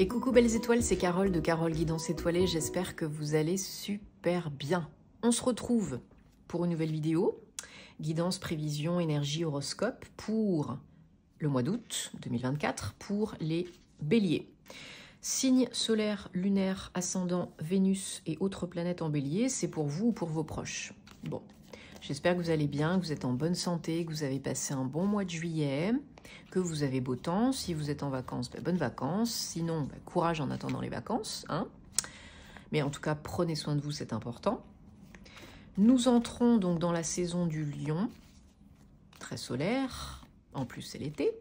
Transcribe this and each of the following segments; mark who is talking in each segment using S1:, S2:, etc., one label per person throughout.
S1: Et coucou belles étoiles, c'est Carole de Carole Guidance Étoilée, j'espère que vous allez super bien. On se retrouve pour une nouvelle vidéo, guidance, prévision, énergie, horoscope pour le mois d'août 2024 pour les béliers. Signe solaire, lunaire, ascendant, Vénus et autres planètes en bélier, c'est pour vous ou pour vos proches. Bon, j'espère que vous allez bien, que vous êtes en bonne santé, que vous avez passé un bon mois de juillet, que vous avez beau temps. Si vous êtes en vacances, bonnes vacances. Sinon, courage en attendant les vacances. Mais en tout cas, prenez soin de vous, c'est important. Nous entrons donc dans la saison du lion, très solaire, en plus c'est l'été,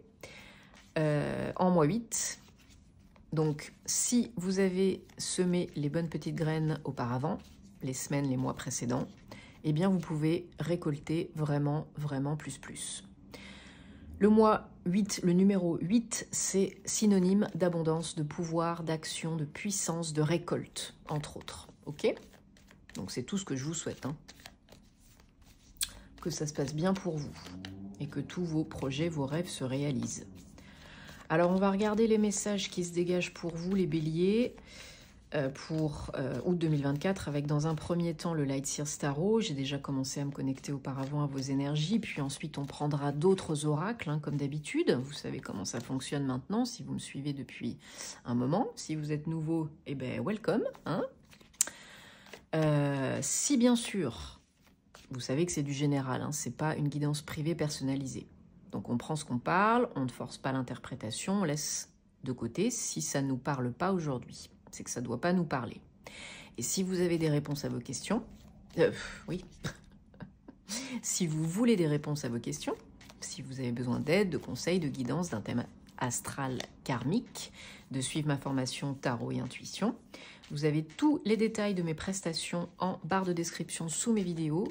S1: en mois 8. Donc, si vous avez semé les bonnes petites graines auparavant, les semaines, les mois précédents, eh bien, vous pouvez récolter vraiment, vraiment plus. Le mois 8, le numéro 8, c'est synonyme d'abondance, de pouvoir, d'action, de puissance, de récolte, entre autres. Ok? Donc, c'est tout ce que je vous souhaite. Que ça se passe bien pour vous et que tous vos projets, vos rêves se réalisent. Alors, on va regarder les messages qui se dégagent pour vous, les béliers, pour août 2024, avec dans un premier temps le Light Seers Tarot. J'ai déjà commencé à me connecter auparavant à vos énergies, puis ensuite on prendra d'autres oracles, comme d'habitude. Vous savez comment ça fonctionne maintenant, si vous me suivez depuis un moment. Si vous êtes nouveau, eh bien, welcome. Si bien sûr, vous savez que c'est du général, c'est pas une guidance privée personnalisée. Donc on prend ce qu'on parle, on ne force pas l'interprétation, on laisse de côté si ça ne nous parle pas aujourd'hui. C'est que ça ne doit pas nous parler. Et si vous avez des réponses à vos questions, oui, si vous voulez des réponses à vos questions, si vous avez besoin d'aide, de conseils, de guidance, d'un thème astral karmique, de suivre ma formation tarot et intuition, vous avez tous les détails de mes prestations en barre de description sous mes vidéos.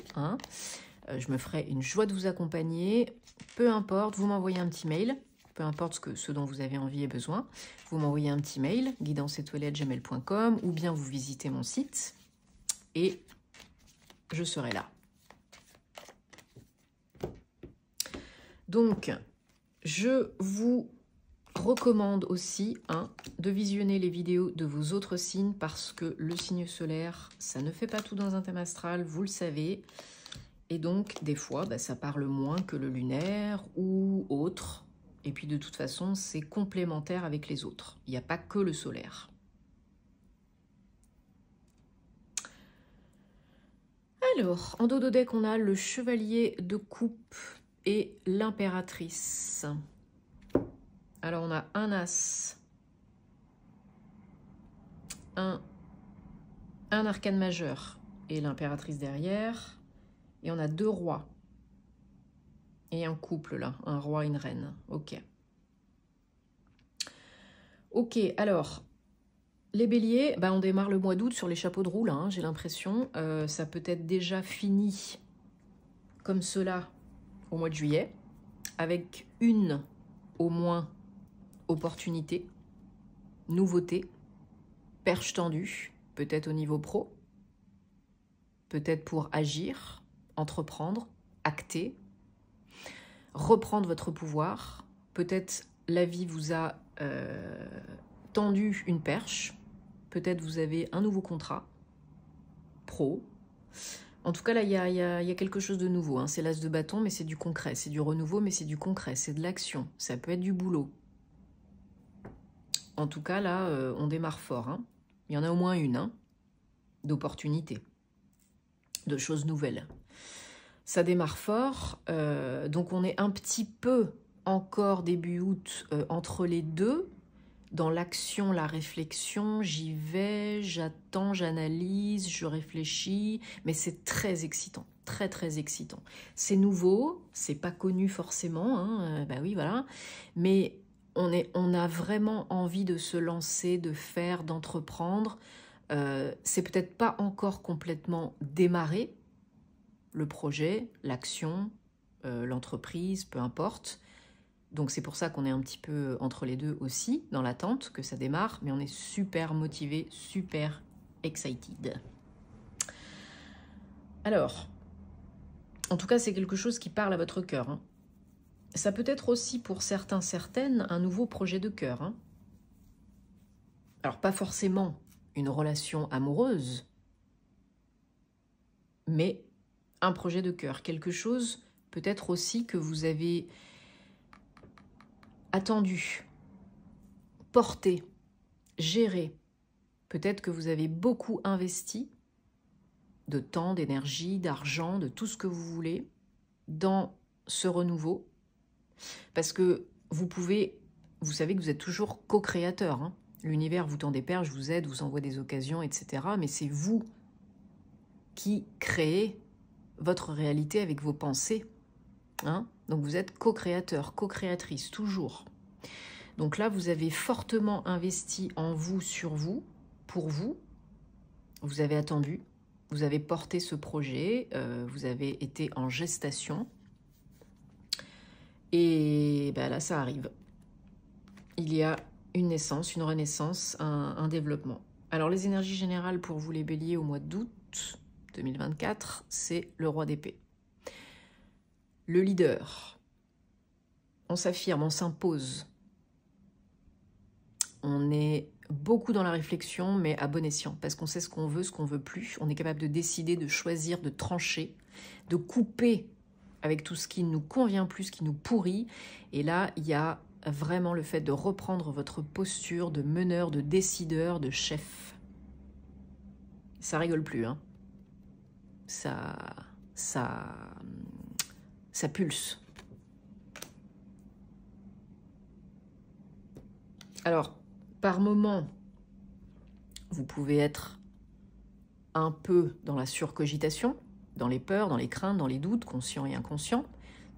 S1: Je me ferai une joie de vous accompagner. Peu importe, vous m'envoyez un petit mail. Peu importe ce dont vous avez envie et besoin, vous m'envoyez un petit mail, guidanceétoilée@gmail.com, ou bien vous visitez mon site et je serai là. Donc, je vous recommande aussi de visionner les vidéos de vos autres signes parce que le signe solaire, ça ne fait pas tout dans un thème astral, vous le savez. Et donc, des fois, ça parle moins que le lunaire ou autre. Et puis de toute façon, c'est complémentaire avec les autres. Il n'y a pas que le solaire. Alors, en dos de deck, on a le chevalier de coupe et l'impératrice. Alors, on a un as, un arcane majeur et l'impératrice derrière. Et on a deux rois. Et un couple là, un roi et une reine. Ok. Ok, alors, les béliers, on démarre le mois d'août sur les chapeaux de roue, là, j'ai l'impression. Ça peut être déjà fini comme cela au mois de juillet, avec une, au moins, opportunité, nouveauté, perche tendue, peut-être au niveau pro, peut-être pour agir, entreprendre, acter, reprendre votre pouvoir. Peut-être la vie vous a tendu une perche. Peut-être vous avez un nouveau contrat pro. En tout cas, là, il y a quelque chose de nouveau. C'est l'as de bâton, mais c'est du concret. C'est du renouveau, mais c'est du concret. C'est de l'action. Ça peut être du boulot. En tout cas, là, on démarre fort. Il y en a au moins une d'opportunités, de choses nouvelles. Ça démarre fort, donc on est un petit peu encore début août entre les deux, dans l'action, la réflexion, j'y vais, j'attends, j'analyse, je réfléchis, mais c'est très excitant, très excitant. C'est nouveau, c'est pas connu forcément, oui voilà, mais on a vraiment envie de se lancer, de faire, d'entreprendre. C'est peut-être pas encore complètement démarré, le projet, l'action, l'entreprise, peu importe. Donc c'est pour ça qu'on est un petit peu entre les deux aussi, dans l'attente que ça démarre, mais on est super motivé, super excited. Alors, en tout cas, c'est quelque chose qui parle à votre cœur. Ça peut être aussi pour certains, certaines, un nouveau projet de cœur. Alors, pas forcément une relation amoureuse, mais un projet de cœur. Quelque chose peut-être aussi que vous avez attendu, porté, géré. Peut-être que vous avez beaucoup investi de temps, d'énergie, d'argent, de tout ce que vous voulez dans ce renouveau. Parce que vous savez que vous êtes toujours co-créateur, hein. L'univers vous tend des perches, vous aide, vous envoie des occasions, etc. Mais c'est vous qui créez votre réalité avec vos pensées, hein. Donc vous êtes co-créateur, co-créatrice, toujours. Donc là, vous avez fortement investi en vous, sur vous, pour vous. Vous avez attendu, vous avez porté ce projet, vous avez été en gestation. Et ben là, ça arrive. Il y a une naissance, une renaissance, un développement. Alors les énergies générales pour vous les béliers au mois d'août 2024, c'est le roi d'épée. Le leader. On s'affirme, on s'impose. On est beaucoup dans la réflexion, mais à bon escient, parce qu'on sait ce qu'on veut plus. On est capable de décider, de choisir, de trancher, de couper avec tout ce qui ne nous convient plus, ce qui nous pourrit. Et là, il y a vraiment le fait de reprendre votre posture de meneur, de décideur, de chef. Ça rigole plus, hein. Ça pulse. Alors, par moment, vous pouvez être un peu dans la surcogitation, dans les peurs, dans les craintes, dans les doutes, conscients et inconscients,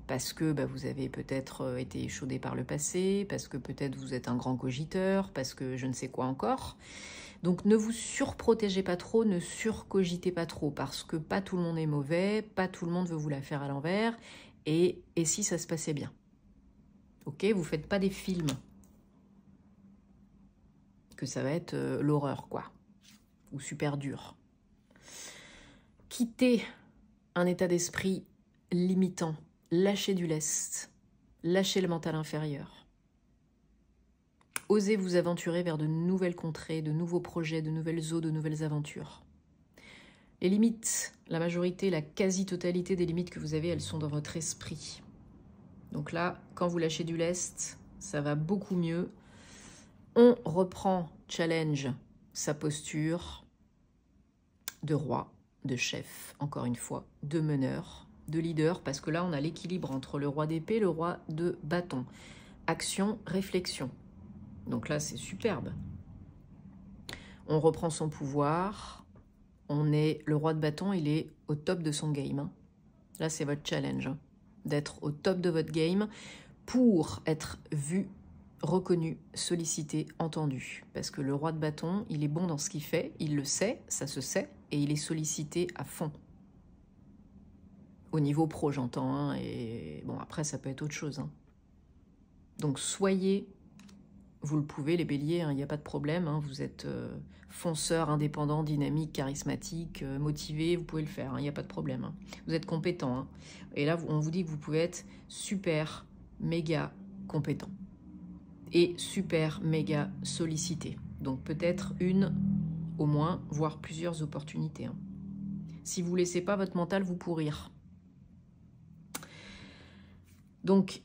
S1: parce que vous avez peut-être été échaudé par le passé, parce que peut-être vous êtes un grand cogiteur, parce que je ne sais quoi encore. Donc ne vous surprotégez pas trop, ne surcogitez pas trop, parce que pas tout le monde est mauvais, pas tout le monde veut vous la faire à l'envers, et si ça se passait bien. Ok, vous faites pas des films que ça va être l'horreur, quoi, ou super dur. Quittez un état d'esprit limitant, lâchez du lest, lâchez le mental inférieur. Osez vous aventurer vers de nouvelles contrées, de nouveaux projets, de nouvelles eaux, de nouvelles aventures. Les limites, la majorité, la quasi-totalité des limites que vous avez, elles sont dans votre esprit. Donc là, quand vous lâchez du lest, ça va beaucoup mieux. On reprend, challenge, sa posture de roi, de chef, encore une fois, de meneur, de leader, parce que là, on a l'équilibre entre le roi d'épée et le roi de bâton. Action, réflexion. Donc là, c'est superbe. On reprend son pouvoir. Le roi de bâton, il est au top de son game, hein. Là, c'est votre challenge, hein, d'être au top de votre game pour être vu, reconnu, sollicité, entendu. Parce que le roi de bâton, il est bon dans ce qu'il fait, il le sait, ça se sait, et il est sollicité à fond. Au niveau pro, j'entends, hein, et bon, après, ça peut être autre chose, hein. Donc, soyez, vous le pouvez, les béliers, il n'y a pas de problème, hein, vous êtes fonceur, indépendant, dynamique, charismatique, motivé, vous pouvez le faire, il n'y a pas de problème, hein. Vous êtes compétent, hein. Et là, on vous dit que vous pouvez être super, méga compétent. Et super, méga sollicité. Donc peut-être une, au moins, voire plusieurs opportunités, hein. Si vous ne laissez pas votre mental vous pourrir. Donc,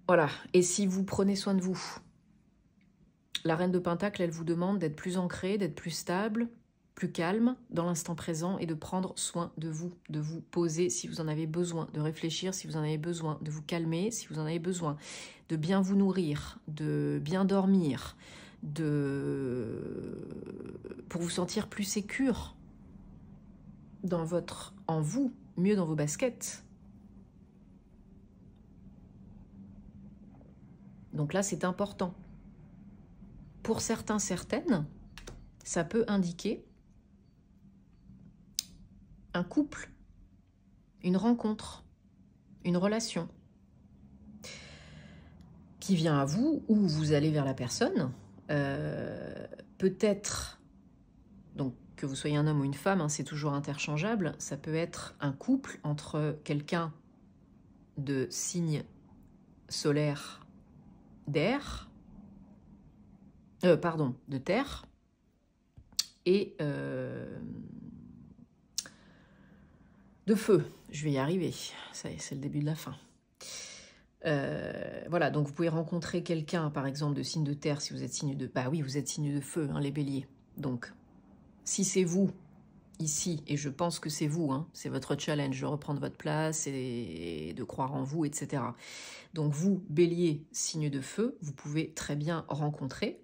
S1: voilà. Et si vous prenez soin de vous, la reine de Pentacle, elle vous demande d'être plus ancré, d'être plus stable, plus calme dans l'instant présent et de prendre soin de vous poser si vous en avez besoin, de réfléchir si vous en avez besoin, de vous calmer si vous en avez besoin, de bien vous nourrir, de bien dormir, pour vous sentir plus sécure en vous, mieux dans vos baskets. Donc là, c'est important. Pour certains, certaines, ça peut indiquer un couple, une rencontre, une relation qui vient à vous ou vous allez vers la personne. Peut-être, donc que vous soyez un homme ou une femme, hein, c'est toujours interchangeable. Ça peut être un couple entre quelqu'un de signe solaire d'air pardon, de terre et de feu. Je vais y arriver, ça y est, c'est le début de la fin. Voilà, donc vous pouvez rencontrer quelqu'un, par exemple, de signe de terre, si vous êtes signe de... Bah oui, vous êtes signe de feu, hein, les béliers. Donc, si c'est vous, ici, et je pense que c'est vous, hein, c'est votre challenge de reprendre votre place et de croire en vous, etc. Donc vous, bélier, signe de feu, vous pouvez très bien rencontrer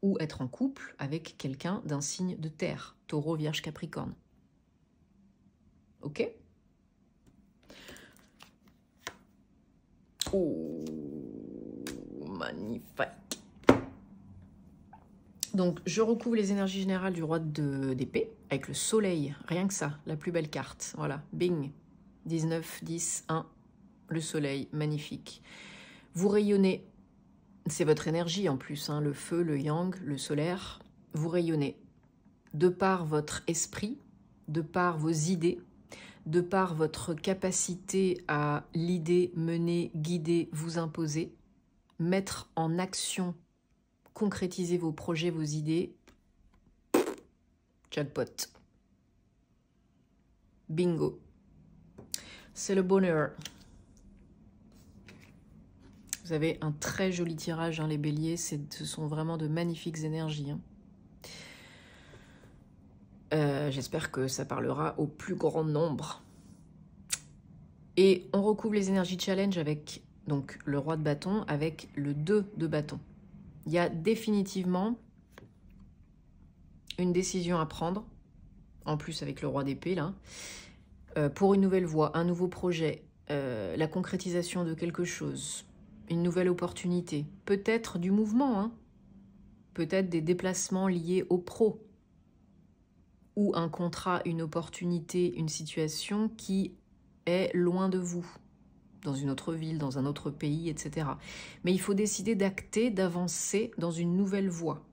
S1: ou être en couple avec quelqu'un d'un signe de terre, taureau, vierge, capricorne. Ok ? Oh, magnifique. Donc, je recouvre les énergies générales du roi d'épée avec le soleil, rien que ça, la plus belle carte. Voilà, bing, 19, 10, 1, le soleil, magnifique. Vous rayonnez, c'est votre énergie en plus, hein, le feu, le yang, le solaire. Vous rayonnez de par votre esprit, de par vos idées, de par votre capacité à l'idée, mener, guider, vous imposer, mettre en action, concrétiser vos projets, vos idées. Jackpot. Bingo. C'est le bonheur. Vous avez un très joli tirage, hein, les béliers. Ce sont vraiment de magnifiques énergies. Hein. J'espère que ça parlera au plus grand nombre. Et on recouvre les énergies challenge avec donc le roi de bâton, avec le 2 de bâton. Il y a définitivement une décision à prendre, en plus avec le roi d'épée, là, pour une nouvelle voie, un nouveau projet, la concrétisation de quelque chose, une nouvelle opportunité, peut-être du mouvement, hein, peut-être des déplacements liés au pro, ou un contrat, une opportunité, une situation qui est loin de vous, dans une autre ville, dans un autre pays, etc. Mais il faut décider d'acter, d'avancer dans une nouvelle voie.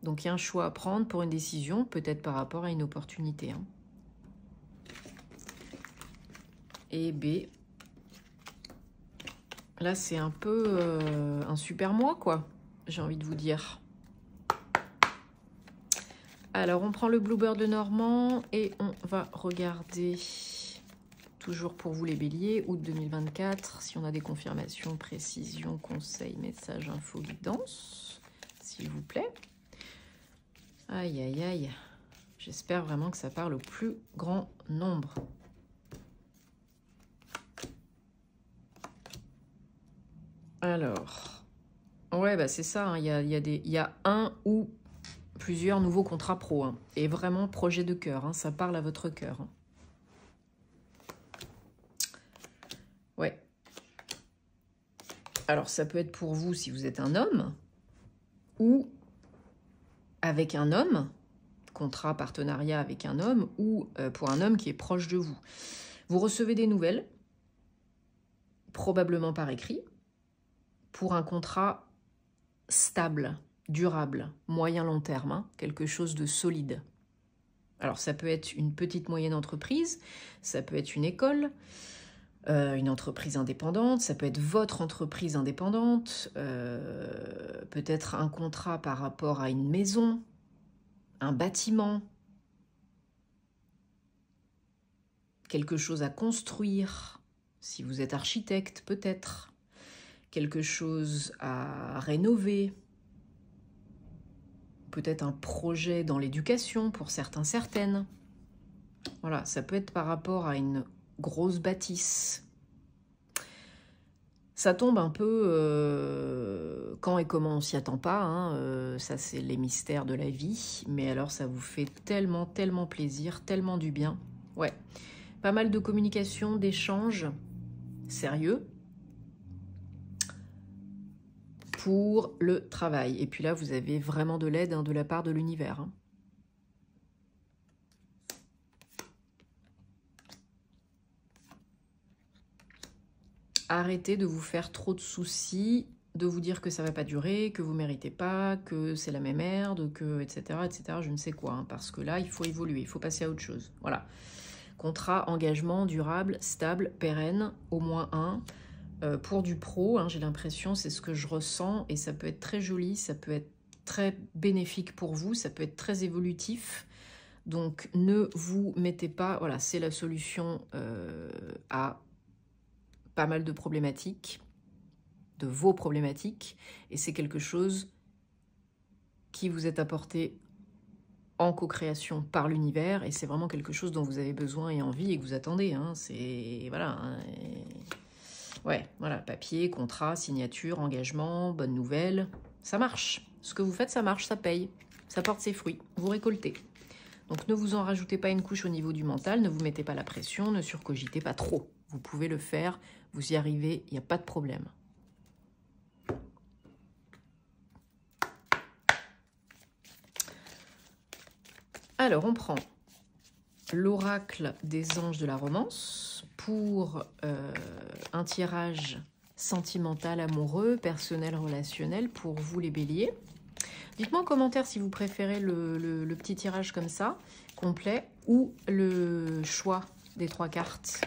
S1: Donc il y a un choix à prendre pour une décision, peut-être par rapport à une opportunité. Hein. Et B, là c'est un peu un super mois, quoi, j'ai envie de vous dire. Alors on prend le Bluebird le Normand et on va regarder, toujours pour vous les béliers, août 2024, si on a des confirmations, précisions, conseils, messages, infos, guidance, s'il vous plaît. Aïe, aïe, aïe. J'espère vraiment que ça parle au plus grand nombre. Alors, ouais, bah c'est ça, hein, il y a un ou plusieurs nouveaux contrats pro. Hein, et vraiment, projet de cœur, hein, ça parle à votre cœur. Hein. Ouais. Alors, ça peut être pour vous si vous êtes un homme, ou avec un homme, contrat, partenariat avec un homme, ou pour un homme qui est proche de vous. Vous recevez des nouvelles, probablement par écrit, pour un contrat stable, durable, moyen-long terme, hein, quelque chose de solide. Alors ça peut être une petite moyenne entreprise, ça peut être une école, une entreprise indépendante, ça peut être votre entreprise indépendante, peut-être un contrat par rapport à une maison, un bâtiment, quelque chose à construire, si vous êtes architecte peut-être, quelque chose à rénover, peut-être un projet dans l'éducation pour certains, certaines. Voilà, ça peut être par rapport à une grosse bâtisse. Ça tombe un peu quand et comment on s'y attend pas, hein, ça c'est les mystères de la vie, mais alors ça vous fait tellement, tellement plaisir, tellement du bien. Ouais, pas mal de communication, d'échanges sérieux pour le travail. Et puis là, vous avez vraiment de l'aide, hein, de la part de l'univers. Hein. Arrêtez de vous faire trop de soucis, de vous dire que ça va pas durer, que vous méritez pas, que c'est la même merde, que etc., etc., je ne sais quoi. Hein, parce que là, il faut évoluer, il faut passer à autre chose. Voilà. Contrat, engagement, durable, stable, pérenne, au moins un. pour du pro, hein, j'ai l'impression, c'est ce que je ressens, et ça peut être très joli, ça peut être très bénéfique pour vous, ça peut être très évolutif. Donc ne vous mettez pas, voilà, c'est la solution à pas mal de problématiques, de vos problématiques, et c'est quelque chose qui vous est apporté en co-création par l'univers, et c'est vraiment quelque chose dont vous avez besoin et envie et que vous attendez, hein, c'est, voilà, hein, ouais, voilà, papier, contrat, signature, engagement, bonne nouvelle, ça marche, ce que vous faites ça marche, ça paye, ça porte ses fruits, vous récoltez. Donc ne vous en rajoutez pas une couche au niveau du mental, ne vous mettez pas la pression, ne surcogitez pas trop, vous pouvez le faire, vous y arrivez, il n'y a pas de problème. Alors, on prend l'oracle des anges de la romance pour un tirage sentimental, amoureux, personnel, relationnel pour vous les béliers. Dites-moi en commentaire si vous préférez le petit tirage comme ça, complet, ou le choix des 3 cartes.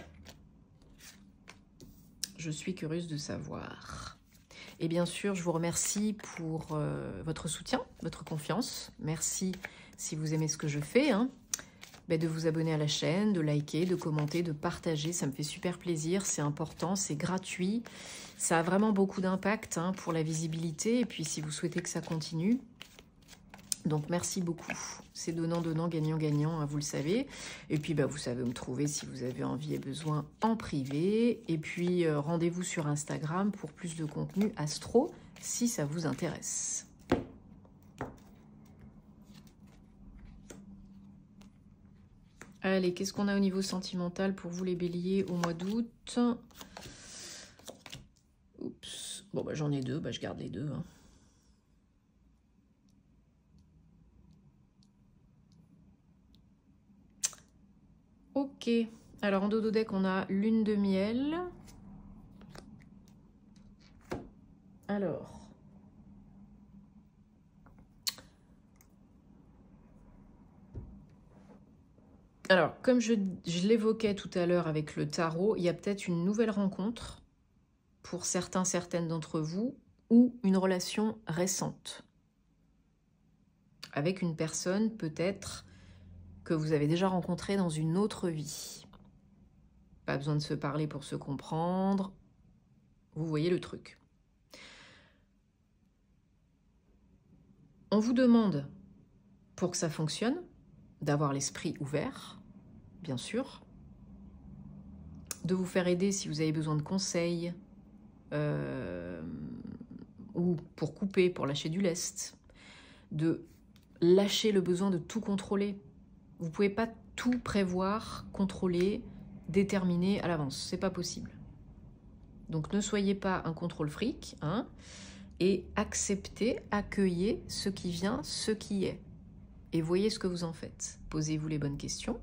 S1: Je suis curieuse de savoir. Et bien sûr, je vous remercie pour votre soutien, votre confiance. Merci si vous aimez ce que je fais, hein, de vous abonner à la chaîne, de liker, de commenter, de partager. Ça me fait super plaisir, c'est important, c'est gratuit. Ça a vraiment beaucoup d'impact, hein, pour la visibilité. Et puis si vous souhaitez que ça continue. Donc merci beaucoup. C'est donnant-donnant, gagnant-gagnant, hein, vous le savez. Et puis vous savez où me trouver si vous avez envie et besoin en privé. Et puis rendez-vous sur Instagram pour plus de contenu astro si ça vous intéresse. Allez, qu'est-ce qu'on a au niveau sentimental pour vous les béliers au mois d'août? Oups. Bon, j'en ai 2, je garde les 2. Hein. Ok. Alors, en dodo deck, on a lune de miel. Alors... Alors, comme je l'évoquais tout à l'heure avec le tarot, il y a peut-être une nouvelle rencontre pour certaines d'entre vous, ou une relation récente avec une personne peut-être que vous avez déjà rencontrée dans une autre vie. Pas besoin de se parler pour se comprendre. Vous voyez le truc. On vous demande, pour que ça fonctionne, d'avoir l'esprit ouvert, bien sûr, de vous faire aider si vous avez besoin de conseils, ou pour couper, pour lâcher du lest, de lâcher le besoin de tout contrôler. Vous ne pouvez pas tout prévoir, contrôler, déterminer à l'avance, c'est pas possible. Donc ne soyez pas un contrôle fric, hein, et acceptez, accueillez ce qui vient, ce qui est. Et voyez ce que vous en faites. Posez-vous les bonnes questions.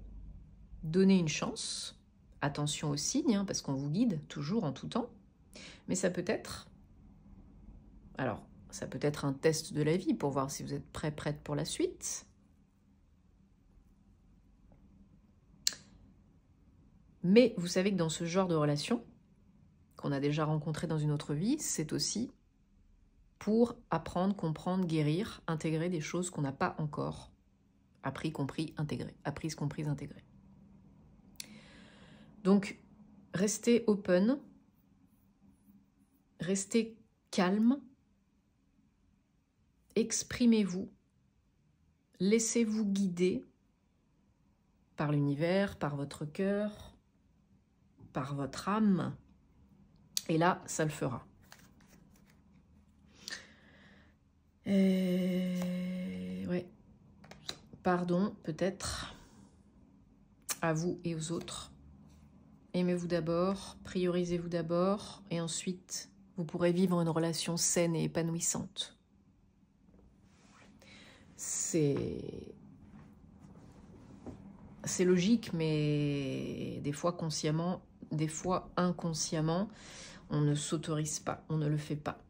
S1: Donnez une chance. Attention aux signes, hein, parce qu'on vous guide toujours en tout temps. Mais ça peut être... Alors, ça peut être un test de la vie pour voir si vous êtes prête pour la suite. Mais vous savez que dans ce genre de relation, qu'on a déjà rencontré dans une autre vie, c'est aussi pour apprendre, comprendre, guérir, intégrer des choses qu'on n'a pas encore appris, compris, intégré. Apprises, comprises, intégrées. Donc, restez open, restez calme, exprimez-vous, laissez-vous guider par l'univers, par votre cœur, par votre âme, et là, ça le fera. Ouais. Pardon, peut-être, à vous et aux autres. Aimez-vous d'abord, priorisez-vous d'abord, et ensuite, vous pourrez vivre une relation saine et épanouissante. C'est logique, mais des fois consciemment, des fois inconsciemment, on ne s'autorise pas, on ne le fait pas.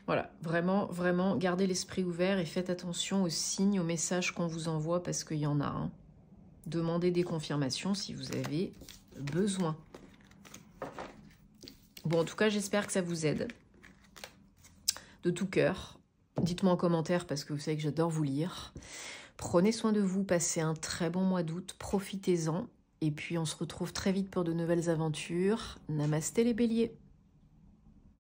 S1: Voilà, vraiment, vraiment, gardez l'esprit ouvert et faites attention aux signes, aux messages qu'on vous envoie, parce qu'il y en a un. Demandez des confirmations si vous avez besoin. Bon, en tout cas, j'espère que ça vous aide. De tout cœur. Dites-moi en commentaire parce que vous savez que j'adore vous lire. Prenez soin de vous, passez un très bon mois d'août, profitez-en. Et puis on se retrouve très vite pour de nouvelles aventures. Namasté les béliers.